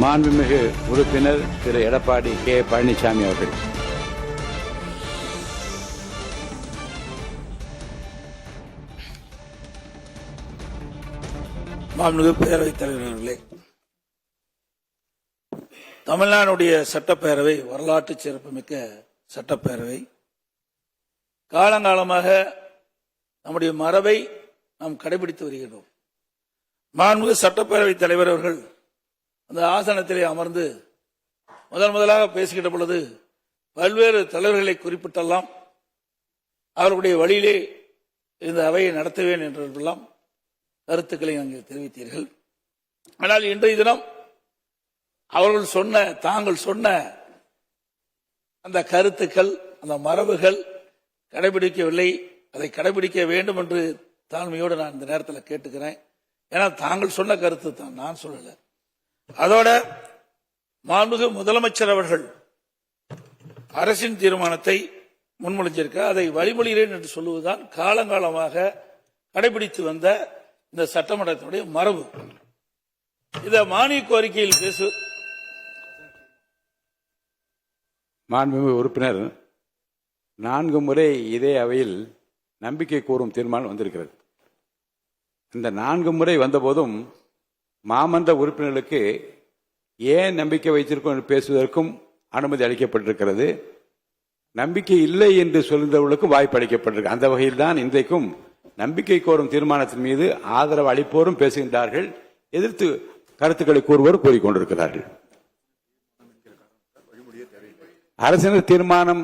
மாண்புமிகு உறுப்பினர் திரு எடப்பாடி கே பழனிசாமி அவர்கள். மாண்புமிகு பேரவைத் தலைவர் அவர்களே, தமிழ்நாடுடைய சட்டப்பேரவை வரலாற்று சிறப்புமிக்க சட்டப்பேரவை. காலங்காலமாக நம்முடைய மரபை நாம் கடைபிடித்து வருகிறோம். மாண்புமிகு சட்டப்பேரவைத் தலைவர் அவர்கள் அந்த ஆசனத்திலே அமர்ந்து முதலாக பேசுகின்ற பொழுது பல்வேறு தலைவர்களை குறிப்பிட்டெல்லாம் அவர்களுடைய வழியிலே இந்த அவையை நடத்துவேன் என்றெல்லாம் கருத்துக்களை அங்கே தெரிவித்தீர்கள். ஆனால் இன்றைய தினம் தாங்கள் சொன்ன அந்த கருத்துக்கள், அந்த மரபுகள் கடைபிடிக்கவில்லை. அதை கடைபிடிக்க வேண்டும் என்று தாழ்மையோடு நான் இந்த நேரத்தில் கேட்டுக்கிறேன். ஏன்னா தாங்கள் சொன்ன கருத்து தான், நான் சொல்லல. அதோட மாண்புமிகு முதலமைச்சர் அவர்கள் அரசின் தீர்மானத்தை முன்மொழிஞ்சிருக்க அதை வழிமொழிகிறேன் என்று சொல்லுவதுதான் காலங்காலமாக கடைபிடித்து வந்த இந்த சட்டமன்றத்தினுடைய மரபு. இத மானிய கோரிக்கையில் மாண்புமிகு உறுப்பினர் 4 முறை இதே அவையில் நம்பிக்கை கோரும் தீர்மானம் வந்திருக்கிறது. இந்த 4 முறை வந்தபோதும் மாமன்ற உறுப்பினர்களுக்கு ஏன் நம்பிக்கை வைத்திருக்கோம் என்று பேசுவதற்கும் அனுமதி அளிக்கப்பட்டிருக்கிறது. நம்பிக்கை இல்லை என்று சொல்கிறவர்களுக்கும் வாய்ப்பு அளிக்கப்பட்டிருக்கு. அந்த வகையில் தான் இன்றைக்கும் நம்பிக்கை கோரும் தீர்மானத்தின் மீது ஆதரவு அளிப்போரும் பேசுகின்றார்கள், எதிர்த்து கருத்துக்களை கூறுவோர் கூறிக்கொண்டிருக்கிறார்கள். அரசின் தீர்மானம்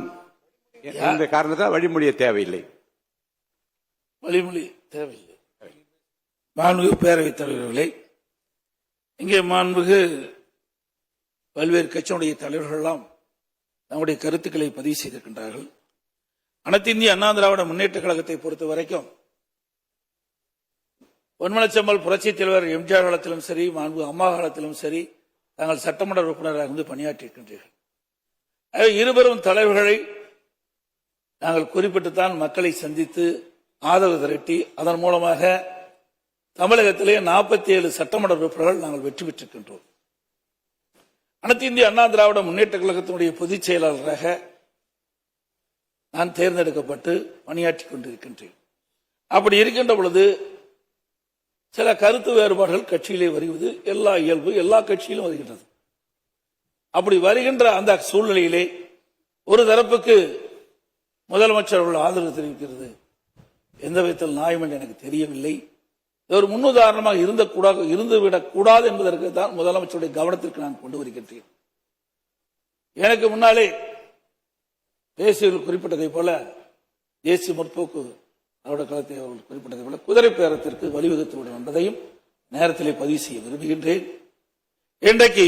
என்ற காரணத்தால் வழிமொழிய தேவையில்லை. மாண்புமிகு பேரவைத் தலைவர்களே, இங்கே மாண்புமிகு பல்வேறு கட்சியினுடைய தலைவர்கள் எல்லாம் நம்முடைய கருத்துக்களை பதிவு செய்திருக்கின்றார்கள். அனைத்து இந்திய அண்ணா திராவிட முன்னேற்ற கழகத்தை பொறுத்த வரைக்கும் பொன்மனச்செம்மல் புரட்சித் தலைவர் எம்ஜிஆர் காலத்திலும் சரி, மாண்புமிகு அம்மா காலத்திலும் சரி, தாங்கள் சட்டமன்ற உறுப்பினராக இருந்து பணியாற்றியிருக்கின்றீர்கள். இருவரும் தலைவர்களை நாங்கள் குறிப்பிட்டுத்தான் மக்களை சந்தித்து ஆதரவு திரட்டி அதன் மூலமாக தமிழகத்திலே 47 சட்டமன்ற உறுப்பினர்கள் நாங்கள் வெற்றி பெற்றிருக்கின்றோம். அனைத்து இந்திய அண்ணா திராவிட முன்னேற்ற கழகத்தினுடைய பொதுச் செயலாளராக நான் தேர்ந்தெடுக்கப்பட்டு பணியாற்றிக் கொண்டிருக்கின்றேன். அப்படி இருக்கின்ற பொழுது சில கருத்து வேறுபாடுகள் கட்சியிலே வருவது எல்லா இயல்பு, எல்லா கட்சியிலும் வருகின்றது. அப்படி வருகின்ற அந்த சூழ்நிலையிலே ஒரு தரப்புக்கு முதலமைச்சர் அவர்கள் ஆதரவு தெரிவிக்கிறது எந்த விதத்தில் நியாயம் என்று எனக்கு தெரியவில்லை. ஒரு முன்னுதாரணமாக இருந்துவிடக் கூடாது என்பதற்கு தான் முதலமைச்சருடைய கவனத்திற்கு நான் கொண்டு வருகின்றேன். எனக்கு முன்னாலே தேசியர்கள் குறிப்பிட்டதை போல தேசிய முற்போக்கு அவருடைய களத்தை அவர்கள் குறிப்பிட்டதை போல குதிரை பேரத்திற்கு வழிவகுத்து என்பதையும் நேரத்திலே பதிவு செய்ய விரும்புகின்றேன். இன்றைக்கு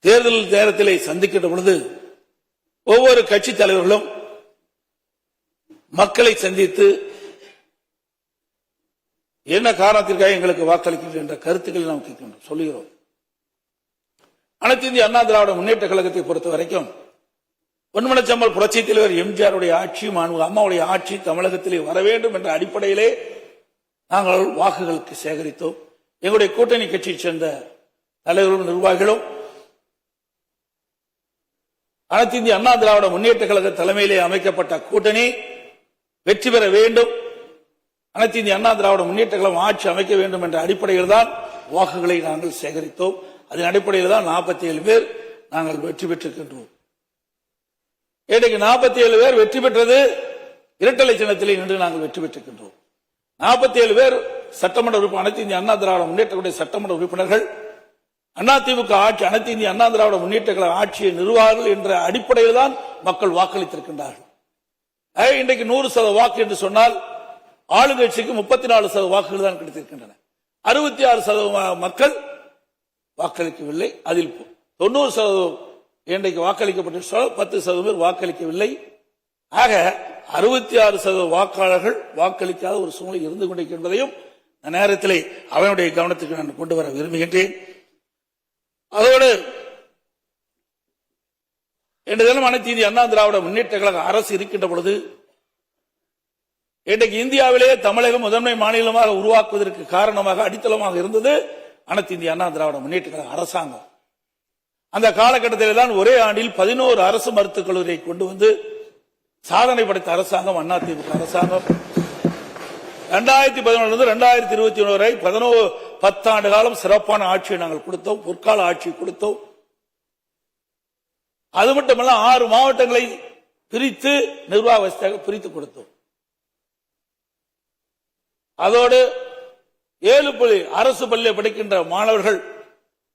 தேர்தல் நேரத்திலே சந்திக்கின்ற பொழுது ஒவ்வொரு கட்சி தலைவர்களும் மக்களை சந்தித்து என்ன காரணத்திற்காக எங்களுக்கு வாக்களிக்கின்றோம் என்ற கருத்துக்களை நாம் கேட்கின்றோம், சொல்லுகிறோம். அனைத்து இந்திய அண்ணா திராவிட முன்னேற்ற கழகத்தை பொறுத்த வரைக்கும் பொன்மனச்செம்மல் புரட்சித் தலைவர் எம்ஜிஆருடைய ஆட்சி, மாண்புமிகு அம்மாவுடைய ஆட்சி தமிழகத்திலே வர வேண்டும் என்ற அடிப்படையிலே நாங்கள் வாக்குகளுக்கு சேகரித்தோம். எங்களுடைய கூட்டணி கட்சியைச் சேர்ந்த தலைவர்களும் நிர்வாகிகளும் அனைத்து இந்திய அண்ணா திராவிட முன்னேற்ற கழக தலைமையிலே அமைக்கப்பட்ட கூட்டணி வெற்றி பெற வேண்டும், அனைத்து இந்திய அண்ணா திராவிட முன்னேற்ற கழகம் ஆட்சி அமைக்க வேண்டும் என்ற அடிப்படையில் தான் வாக்குகளை நாங்கள் சேகரித்தோம். அதன் அடிப்படையில் தான் 47 பேர் நாங்கள் வெற்றி பெற்றிருக்கின்றோம். இன்றைக்கு 47 பேர் வெற்றி பெற்றது இரட்டலை சின்னத்திலே நின்று நாங்கள் வெற்றி பெற்றிருக்கின்றோம். 47 பேர் சட்டமன்ற உறுப்பினர், அனைத்து இந்திய அண்ணா திராவிட முன்னேற்ற சட்டமன்ற உறுப்பினர்கள் அதிமுக ஆட்சி, அனைத்து இந்திய அண்ணா திராவிட முன்னேற்ற கழக ஆட்சியை நிறுவார்கள் என்ற அடிப்படையில் தான் மக்கள் வாக்களித்திருக்கின்றார்கள். இன்றைக்கு 100% வாக்கு என்று சொன்னால் ஆளுங்கட்சிக்கு 34% வாக்குகள் தான் கிடைத்திருக்கின்றன. 66% மக்கள் வாக்களிக்கவில்லை. அதில் 90% இன்றைக்கு வாக்களிக்கப்பட்ட 10% பேர் வாக்களிக்கவில்லை. ஆக 66% வாக்காளர்கள் வாக்களிக்காத ஒரு சூழ்நிலை இருந்து கொண்டிருக்கின்றதையும் இந்த நேரத்திலே அவனுடைய கவனத்துக்கு நான் கொண்டு வர விரும்புகின்றேன். அதோடு இன்று தினம் அனைத்து இந்திய அண்ணா திராவிட முன்னேற்ற கழக அரசு இருக்கின்ற பொழுது இன்றைக்கு இந்தியாவிலேயே தமிழகம் முதன்மை மாநிலமாக உருவாக்குவதற்கு காரணமாக அடித்தளமாக இருந்தது அனைத்து இந்திய அண்ணா திராவிட முன்னேற்ற கழக அரசாங்கம். அந்த காலகட்டத்தில் தான் ஒரே ஆண்டில் 11 அரசு மருத்துவக் கல்லூரியை கொண்டு வந்து சாதனை படைத்த அரசாங்கம் அதிமுக அரசாங்கம். 2011 2021 வரை 10 ஆண்டு காலம் சிறப்பான ஆட்சியை நாங்கள் கொடுத்தோம், பொற்கால ஆட்சி கொடுத்தோம். அது மட்டுமல்ல 6 மாவட்டங்களை பிரித்து நிர்வாக வசதியாக பிரித்து கொடுத்தோம். அதோடு 7 அரசு பள்ளியில் படிக்கின்ற மாணவர்கள்,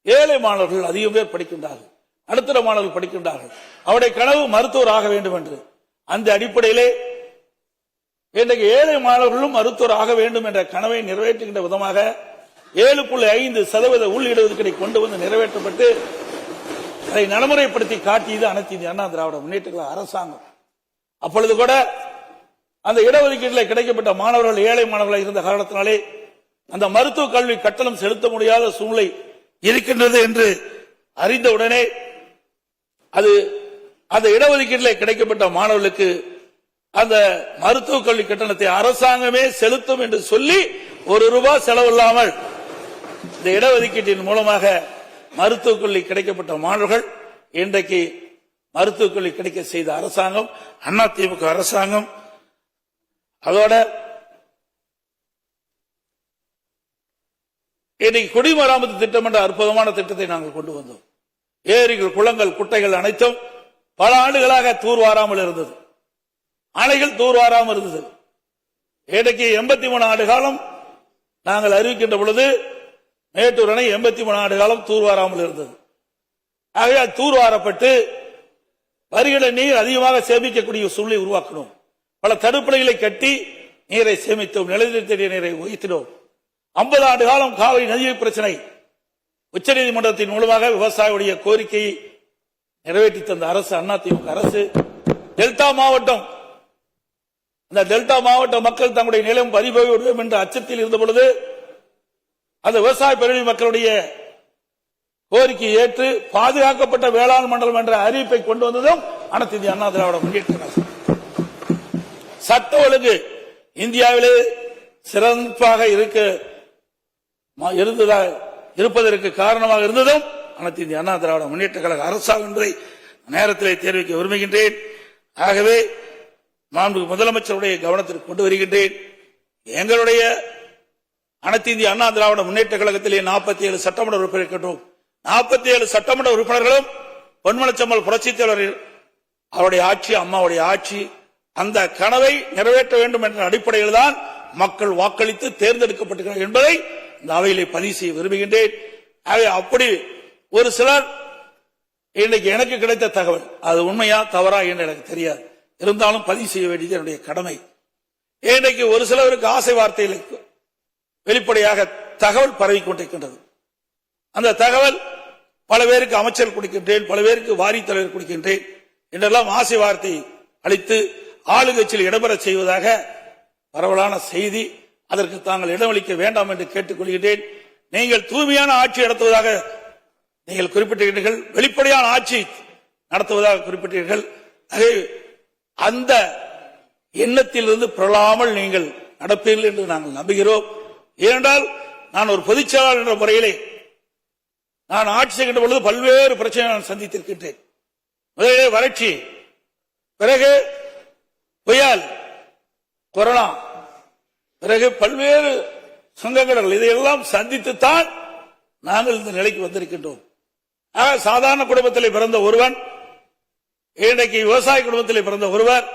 ஏழை மாணவர்கள் அதிகம் பேர் படிக்கின்றார்கள், நடுத்தர மாணவர்கள் படிக்கின்றார்கள். அவருடைய கனவு மருத்துவர் ஆக வேண்டும் என்று. அந்த அடிப்படையிலே இன்றைக்கு ஏழை மாணவர்களும் மருத்துவர் ஆக வேண்டும் என்ற கனவை நிறைவேற்றுகின்ற விதமாக 7.5% உள் இடஒதுக்கீடை கொண்டு வந்து நிறைவேற்றப்பட்டு அதை நடைமுறைப்படுத்தி காட்டியது அனைத்து இந்திய அண்ணா திராவிட முன்னேற்ற கழக அரசாங்கம். அப்பொழுது கூட அந்த இடஒதுக்கீட்டில் கிடைக்கப்பட்ட மாணவர்கள் ஏழை மாணவர்கள் இருந்த காரணத்தினாலே அந்த மருத்துவ கல்வி கட்டணம் செலுத்த முடியாத சூழ்நிலை இருக்கின்றது என்று அறிந்தவுடனே அந்த இடஒதுக்கீட்டில் கிடைக்கப்பட்ட மாணவர்களுக்கு அந்த மருத்துவ கல்வி கட்டணத்தை அரசாங்கமே செலுத்தும் என்று சொல்லி ₹1 செலவில்லாமல் இந்த இடஒதுக்கீட்டின் மூலமாக மருத்துவக் கல்வி கிடைக்கப்பட்ட மாணவர்கள் இன்றைக்கு மருத்துவக் கல்வி கிடைக்க செய்த அரசாங்கம் அதிமுக அரசாங்கம். அதோட இன்னைக்கு குடிமராமத்து திட்டம் என்ற அற்புதமான திட்டத்தை நாங்கள் கொண்டு வந்தோம். ஏரிகள், குளங்கள், குட்டைகள் அனைத்தும் பல ஆண்டுகளாக தூர்வாராமல் இருந்தது, அணைகள் தூர்வாராமல் இருந்தது. இன்றைக்கு 83 ஆண்டு காலம் நாங்கள் அறிவிக்கின்ற பொழுது மேட்டூர் அணை 83 ஆண்டு காலம் தூர்வாராமல் இருந்தது. ஆகவே தூர்வாரப்பட்டு வருகிற நீர் அதிகமாக சேமிக்கக்கூடிய சூழ்நிலை உருவாக்கணும். பல தடுப்பணைகளை கட்டி நீரை சேமித்தோம், நிலத்தடி நீரை உயர்த்தினோம். 50 ஆண்டு காலம் காவிரி நதிநீர் பிரச்சனை உச்சநீதிமன்றத்தின் மூலமாக விவசாயிகளுடைய கோரிக்கையை நிறைவேற்றி தந்த அரசு அதிமுக அரசு. டெல்டா மாவட்டம், அந்த டெல்டா மாவட்ட மக்கள் தங்களுடைய நிலம் பறிபோய்விடும் என்ற அச்சத்தில் இருந்த பொழுது அந்த விவசாய பிரிவு மக்களுடைய கோரிக்கையை ஏற்று பாதுகாக்கப்பட்ட வேளாண் மண்டலம் என்ற அறிவிப்பை கொண்டு வந்ததும் அனைத்து இந்திய அண்ணா திராவிட முன்னேற்ற கழகம். சட்ட ஒழுங்கு இந்தியாவிலே சிறப்பாக இருப்பதற்கு காரணமாக இருந்ததும் அனைத்து இந்திய அண்ணா திராவிட முன்னேற்ற கழக அரசாங்கம் என்பதை நேரத்திலே தெரிவிக்க விரும்புகின்றேன். ஆகவே மாண்புமிகு முதலமைச்சருடைய கவனத்திற்கு கொண்டு வருகின்றேன். எங்களுடைய அனைத்து இந்திய அண்ணா திராவிட முன்னேற்ற கழகத்திலே 47 சட்டமன்ற உறுப்பினர் இருக்கின்றோம். 47 சட்டமன்ற உறுப்பினர்களும் பொன்மனச்செம்மல் புரட்சித் தலைவர் அவருடைய ஆட்சி, அம்மாவுடைய ஆட்சி, அந்த கனவை நிறைவேற்ற வேண்டும் என்ற அடிப்படையில் தான் மக்கள் வாக்களித்து தேர்ந்தெடுக்கப்பட்டிருக்கிறார் என்பதை இந்த அவையிலே பதிவு செய்ய விரும்புகின்றேன். அப்படி ஒரு சிலர் இன்னைக்கு எனக்கு கிடைத்த தகவல் அது உண்மையா தவறா என்று எனக்கு தெரியாது, இருந்தாலும் பதிவு செய்ய வேண்டியது என்னுடைய கடமை. இன்றைக்கு ஒரு சிலருக்கு ஆசை வார்த்தைகளுக்கு வெளிப்படையாக தகவல் பரவி கொண்டிருக்கின்றது. அந்த தகவல் பல பேருக்கு அமைச்சர் கொடுக்கின்றேன், பல பேருக்கு வாரி தலைவர் கொடுக்கின்றேன் என்றெல்லாம் ஆசை வார்த்தை அளித்து ஆளுங்கட்சியில் இடம்பெற செய்வதாக பரவலான செய்தி. அதற்கு தாங்கள் இடமளிக்க வேண்டாம் என்று கேட்டுக்கொள்கிறேன். நீங்கள் தூய்மையான ஆட்சி நடத்துவதாக நீங்கள் குறிப்பிட்டீர்கள், வெளிப்படையான ஆட்சி நடத்துவதாக குறிப்பிட்டீர்கள். அந்த எண்ணத்திலிருந்து பிறழாமல் நீங்கள் நடப்பீர்கள் என்று நாங்கள் நம்புகிறோம். ஏனென்றால் நான் ஒரு பொதுச் செயலாளர் என்ற முறையிலே நான் ஆட்சி செய்கின்ற பொழுது பல்வேறு பிரச்சனைகளை நான் சந்தித்திருக்கின்றேன். முதலிலே வறட்சி, பிறகு புயல், கொரோனா, பிறகு பல்வேறு சங்கடங்கள், இதையெல்லாம் சந்தித்துத்தான் நாங்கள் இந்த நிலைக்கு வந்திருக்கின்றோம். சாதாரண குடும்பத்திலே பிறந்த ஒருவன் இன்றைக்கு விவசாய குடும்பத்திலே பிறந்த ஒருவர்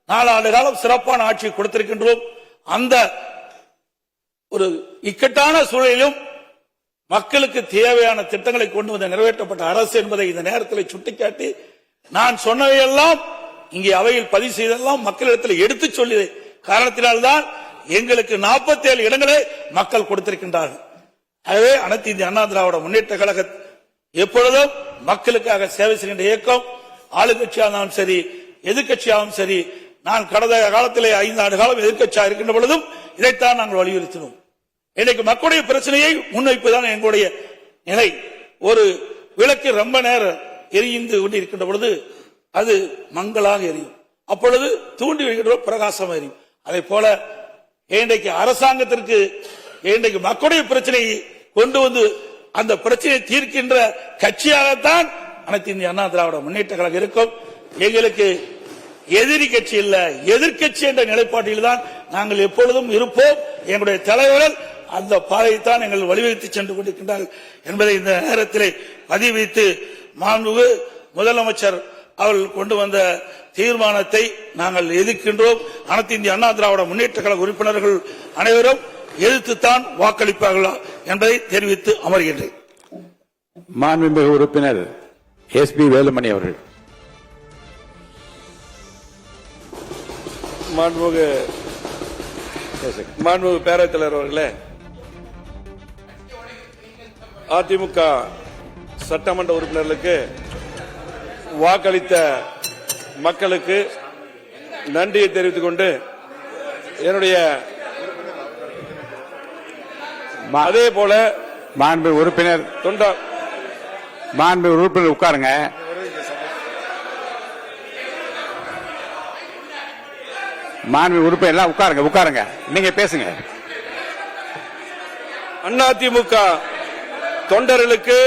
4 ஆண்டு காலம் சிறப்பான ஆட்சி கொடுத்திருக்கின்றோம். அந்த ஒரு இக்கட்டான சூழலிலும் மக்களுக்கு தேவையான திட்டங்களை கொண்டு வந்து நிறைவேற்றப்பட்ட அரசு என்பதை இந்த நேரத்தில் சுட்டிக்காட்டி நான் சொன்னவையெல்லாம் இங்கே அவையில் பதிவு செய்தெல்லாம் மக்களிடத்தில் எடுத்து சொல்லிய காரணத்தினால்தான் எங்களுக்கு 47 இடங்களை மக்கள் கொடுத்திருக்கின்றார்கள். ஆகவே அனைத்து இந்திய அண்ணா திராவிட முன்னேற்ற கழக எப்பொழுதும் மக்களுக்காக சேவை செய்கின்ற இயக்கம். ஆளுங்கட்சியாகவும் சரி, எதிர்கட்சியாகவும் சரி, நான் கடந்த காலத்திலே 5 ஆண்டு காலம் எதிர்கட்சியாக இருக்கின்ற பொழுதும் இதைத்தான் நாங்கள் வலியுறுத்தினோம். இன்னைக்கு மக்களுடைய பிரச்சனையை முன்வைப்புதான் எங்களுடைய நிலை. ஒரு விளக்கு ரொம்ப நேரம் எரிந்து கொண்டிருக்கின்ற பொழுது அது மங்களாக எரியும், அப்பொழுது தூண்டி வைக்கின்ற பிரகாசம் எரியும். அதே போல இன்றைக்கு அரசாங்கத்திற்கு இன்றைக்கு மக்களுடைய பிரச்சனையை கொண்டு வந்து அந்த பிரச்சனையை தீர்க்கின்ற கட்சியாகத்தான் அனைத்து இந்திய அண்ணா திராவிட முன்னேற்ற கழகம் இருக்கும். எங்களுக்கு எதிரி கட்சி இல்ல, எதிர்கட்சி என்ற நிலைப்பாட்டில் தான் நாங்கள் எப்பொழுதும் இருப்போம். எங்களுடைய தலைவர்கள் அந்த பாதையைத்தான் எங்கள் வழிவகுத்து சென்று கொண்டிருக்கின்றார்கள் என்பதை இந்த நேரத்தில் பதிவு வைத்து, மாண்புமிகு முதலமைச்சர் அவர்கள் கொண்டு வந்த தீர்மானத்தை நாங்கள் எதிர்க்கின்றோம். அனைத்து இந்திய அண்ணா திராவிட முன்னேற்ற கழக உறுப்பினர்கள் அனைவரும் எதிர்த்துத்தான் வாக்களிப்பார்களா என்பதை தெரிவித்து அமர்கின்றேன். மாண்புமிகு உறுப்பினர் எஸ்பி வேலுமணி அவர்கள். மாண்புமிகு பேரவைத் தலைவர் அவர்களே, அதிமுக சட்டமன்ற உறுப்பினர்களுக்கு வாக்களித்த மக்களுக்கு நன்றியை தெரிவித்துக் கொண்டு என்னுடைய அதே போல மாண்புமிகு உறுப்பினர் உட்காருங்க. மாண்புமிகு உறுப்பினர் எல்லாம் உட்காருங்க. நீங்க பேசுங்க. அதிமுக தொண்டர்களுக்கு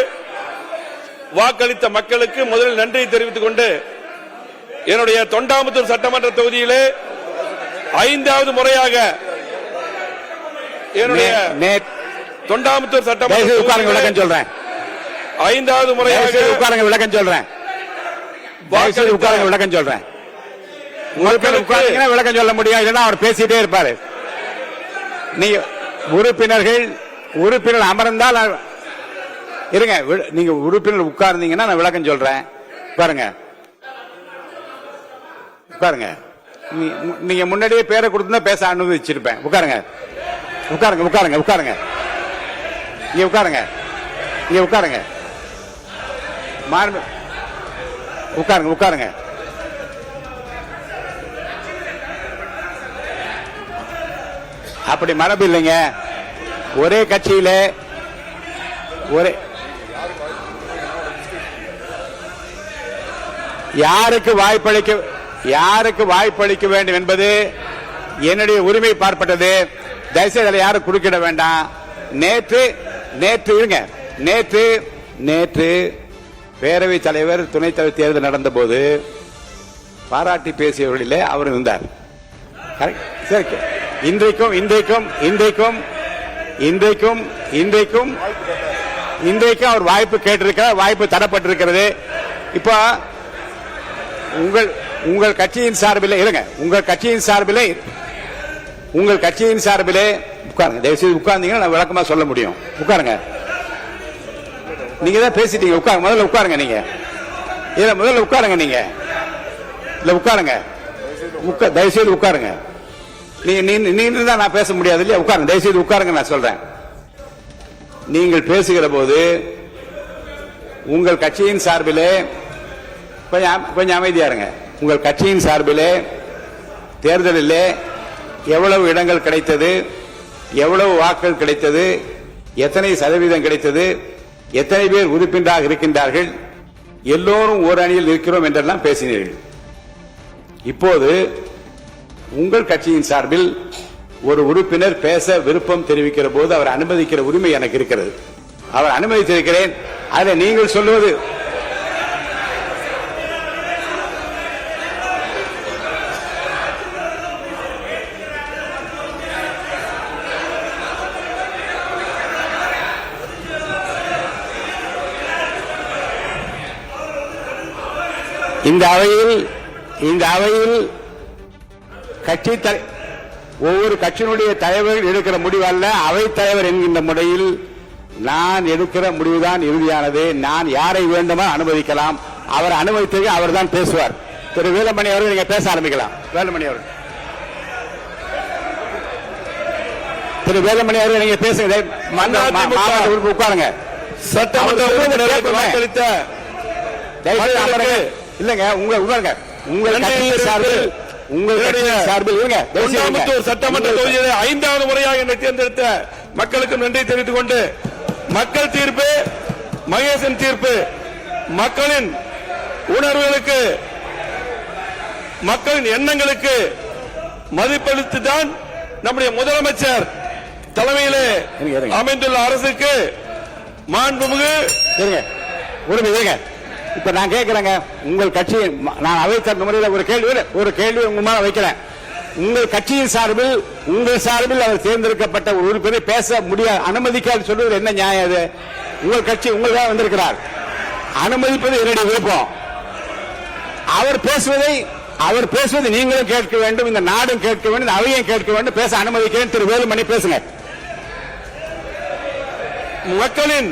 வாக்களித்த மக்களுக்கு முதலில் நன்றியை தெரிவித்துக் கொண்டு என்னுடைய தொண்டாமுத்தூர் சட்டமன்ற தொகுதியிலே 5வது முறையாக என்னுடைய தொண்டாமுத்தூர் சட்டமன்ற விளக்கம் சொல்றேன். 5வது முறையாக உட்காருங்க, விளக்கம் சொல்றேன். விளக்கம் சொல்றேன். விளக்கம் சொல்ல முடியாது, இல்லைன்னா அவர் பேசிட்டே இருப்பாரு. நீங்க உறுப்பினர் அமர்ந்தால் இருங்க. நீங்க உறுப்பினர் உட்கார்ந்தீங்கன்னா நான் விளக்கம் சொல்றேன். உட்காருங்க. நீங்க முன்னாடியே பேரை கொடுத்தா பேச அனுமதிச்சிருப்பேன். உட்காருங்க. இங்க உட்காருங்க. உட்காருங்க. அப்படி மரபு இல்லைங்க. ஒரே கட்சியில யாருக்கு வாய்ப்பளிக்க வேண்டும் என்பது என்னுடைய உரிமை பார்ப்பட்டது. தயவுசெய்து அதில் யாரும் குறுக்கிட வேண்டாம். நேற்று பேரவைத் தலைவர் துணைத் தலைவர் தேர்தல் நடந்த போது பாராட்டி பேசியவர்களிலே அவர் இருந்தார். இன்றைக்கும் அவர் வாய்ப்பு கேட்டிருக்கிறார், வாய்ப்பு தரப்பட்டிருக்கிறது. இப்போ உங்கள் கட்சியின் சார்பில் இருங்க. உங்கள் கட்சியின் சார்பிலே உட்காருங்க. தயவுசெய்து உட்கார்ந்தீங்கன்னா நான் விளக்கமா சொல்ல முடியும். உட்காருங்க. நீங்க தான் பேசிட்டீங்க. முதல்ல உட்காருங்க. நீங்க முதல்ல உட்காருங்க. நீங்க உட்காருங்க. தயவுசெய்து உட்காருங்க. நீங்க தான் நான் பேச முடியாது இல்லையா? உட்காருங்க. தயவுசெய்து உட்காருங்க. நான் சொல்றேன். நீங்கள் பேசுகிற போது உங்கள் கட்சியின் சார்பிலே கொஞ்சம் அமைதியா இருங்க. உங்கள் கட்சியின் சார்பிலே தேர்தலிலே எவ்வளவு இடங்கள் கிடைத்தது, எவ்வளவு வாக்குகள் கிடைத்தது, எத்தனை சதவீதம் கிடைத்தது, எத்தனை பேர் உறுப்பினராக இருக்கின்றார்கள், எல்லோரும் ஒரு அணியில் இருக்கிறோம் என்றெல்லாம் பேசினீர்கள். இப்போது உங்கள் கட்சியின் சார்பில் ஒரு உறுப்பினர் பேச விருப்பம் தெரிவிக்கிற போது அவர் அனுமதிக்கிற உரிமை எனக்கு இருக்கிறது. அவர் அனுமதித்திருக்கிறேன். அதை நீங்கள் சொல்லுவது இந்த அவையில் ஒவ்வொரு கட்சியினுடைய தலைவர்கள் எடுக்கிற முடிவு அல்ல. அவைத் தலைவர் என்கின்ற முறையில் நான் எடுக்கிற முடிவுதான் இறுதியானது. நான் யாரை வேண்டுமோ அனுமதிக்கலாம். அவர் அனுமதித்தது அவர் தான் பேசுவார். திரு வேலுமணி அவர்கள் நீங்க பேச ஆரம்பிக்கலாம். திரு வேலுமணி அவர்கள் நீங்க பேசுங்க. உட்காருங்க. சட்டமன்ற உறுப்பினருக்கு வாக்களித்த இல்லங்க உங்கள் சட்டமன்ற தொகுதியில் 5வது முறையாக என்னை தேர்ந்தெடுத்த மக்களுக்கு நன்றி தெரிவித்துக் கொண்டு, மக்கள் தீர்ப்பு, மகேசன் தீர்ப்பு, மக்களின் உணர்வுகளுக்கு, மக்களின் எண்ணங்களுக்கு மதிப்பளித்துதான் நம்முடைய முதலமைச்சர் தலைமையிலே இருங்க. அமைந்துள்ள அரசுக்கு மாண்புமிகு இப்ப நான் கேட்கிறேங்க, உங்கள் கட்சி, நான் அவை சார்ந்த முறையில் ஒரு கேள்வி உங்க மேல வைக்கிறேன். உங்கள் கட்சியின் சார்பில், உங்கள் சார்பில் அவர் தேர்ந்தெடுக்கப்பட்ட ஒரு உறுப்பினரை பேச முடியாது, அனுமதிக்காது சொல்வது என்ன நியாயம்? அது உங்கள் கட்சி, உங்களுக்காக வந்திருக்கிறார், அனுமதிப்பது என்னுடைய விருப்பம். அவர் பேசுவதை நீங்களும் கேட்க வேண்டும், இந்த நாடும் கேட்க வேண்டும், இந்த அவையும் கேட்க வேண்டும். பேச அனுமதிக்கிறேன். திரு வேலுமணி பேசுங்க. மக்களின்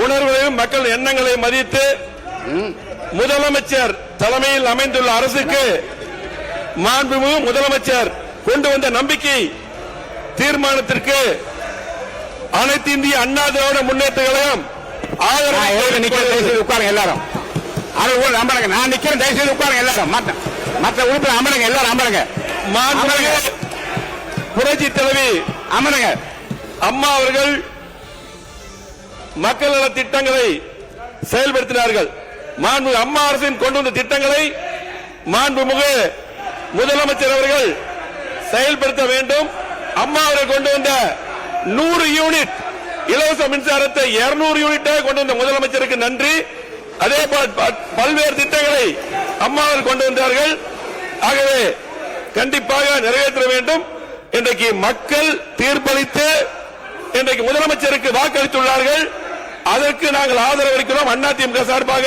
உணர்வுகளையும் மக்கள் எண்ணங்களை மதித்து முதலமைச்சர் தலைமையில் அமைந்துள்ள அரசுக்கு மாண்புமிகு முதலமைச்சர் கொண்டு வந்த நம்பிக்கை தீர்மானத்திற்கு அனைத்து இந்திய அண்ணா திராவிட முன்னேற்ற கழகம் உட்காருங்க எல்லாரும். அமருங்க. நான் நிக்கிறேன், தயவுசெய்து உட்காருங்க எல்லாரும். மற்ற உறுப்பினர் அமருங்க, எல்லாரும் அமருங்க. மாண்புமிகு புரட்சி தலைவி அமருங்க. அம்மா அவர்கள் மக்கள் நல திட்டங்களை செயல்படுத்தினார்கள். மாண்புமிகு அம்மா அரசின் கொண்டு வந்த திட்டங்களை மாண்புமிகு முதலமைச்சர் அவர்கள் செயல்படுத்த வேண்டும். அம்மா அவர்கள் கொண்டு வந்த 100 யூனிட் இலவச மின்சாரத்தை 200 யூனிட்டாக கொண்டு வந்த முதலமைச்சருக்கு நன்றி. அதே பல்வேறு திட்டங்களை அம்மா அவர்கள் கொண்டு வந்தார்கள். ஆகவே கண்டிப்பாக நிறைவேற்ற வேண்டும். இன்றைக்கு மக்கள் தீர்ப்பளித்து இன்றைக்கு முதலமைச்சருக்கு வாக்களித்துள்ளார்கள். அதற்கு நாங்கள் ஆதரவு அளிக்கிறோம் அதிமுக சார்பாக.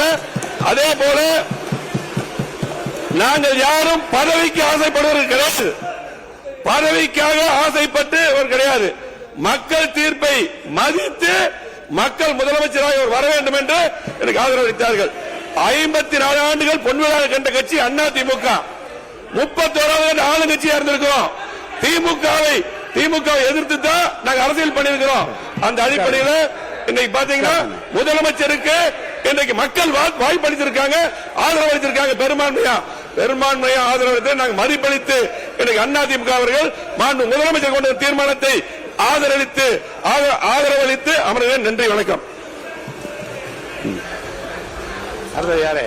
அதே போல நாங்கள் யாரும் பதவிக்கு ஆசைப்படுவது கிடையாது, பதவிக்காக ஆசைப்பட்டு கிடையாது. மக்கள் தீர்ப்பை மதித்து மக்கள் முதலமைச்சராக வர வேண்டும் என்று எனக்கு ஆதரவு அளித்தார்கள். 54 ஆண்டுகள் பொன்விழா கண்ட கட்சி அதிமுக. 31வது ஆளுங்கட்சியா இருந்திருக்கிறோம். திமுகவை எதிர்த்து தான் நாங்க அரசியல் பண்ணிருக்கிறோம். அந்த அடிப்படையில் இன்னைக்கு பாத்தீங்கன்னா முதலமைச்சருக்கு இன்றைக்கு மக்கள் வாய்ப்பளித்திருக்காங்க, ஆதரவு அளித்திருக்காங்க. பெரும்பான்மையா ஆதரவு அளித்து நாங்கள் மதிப்பளித்து இன்னைக்கு அதிமுக அவர்கள் மாண்பு முதலமைச்சர் கொண்ட தீர்மானத்தை ஆதரவளித்து அமர்கிறேன். நன்றி, வணக்கம். அடுத்தது யாரு?